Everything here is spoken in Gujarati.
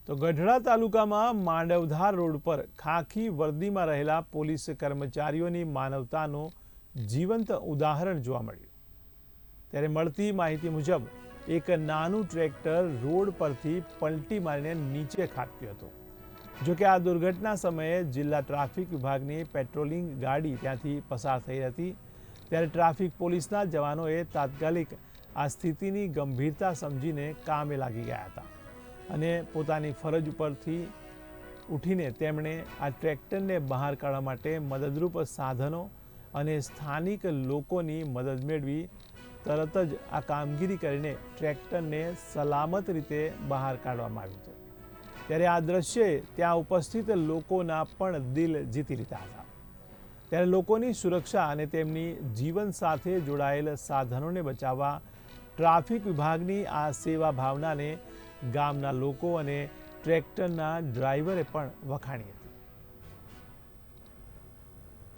તો ગઢડા તાલુકામાં માંડવધાર રોડ પર ખાખી વર્દીમાં રહેલા પોલીસ કર્મચારીઓની માનવતાનું જીવંત ઉદાહરણ જોવા મળ્યું। ત્યારે મળતી માહિતી મુજબ એક નાનું ટ્રેક્ટર રોડ પરથી પલટી મારીને નીચે ખાબક્યું હતું। જોકે આ દુર્ઘટના સમયે જિલ્લા ટ્રાફિક વિભાગની પેટ્રોલિંગ ગાડી ત્યાંથી પસાર થઈ હતી। ત્યારે ટ્રાફિક પોલીસના જવાનોએ તાત્કાલિક આ સ્થિતિની ગંભીરતા સમજીને કામે લાગી ગયા હતા અને પોતાની ફરજ ઉપરથી ઉઠીને તેમણે આ ટ્રેક્ટરને બહાર કાઢવા માટે મદદરૂપ સાધનો અને સ્થાનિક લોકોની મદદ મેળવી તરત જ આ કામગીરી કરીને ટ્રેક્ટરને સલામત રીતે બહાર કાઢવામાં આવ્યું હતું। ત્યારે આ દ્રશ્યએ ત્યાં ઉપસ્થિત લોકોના પણ દિલ જીતી લીધા હતા। ત્યારે લોકોની સુરક્ષા અને તેમની જીવન સાથે જોડાયેલ સાધનોને બચાવવા ટ્રાફિક વિભાગની આ સેવા ભાવનાને ગામના લોકો અને ટ્રેક્ટરના ડ્રાઈવરે પણ વખાણી હતી।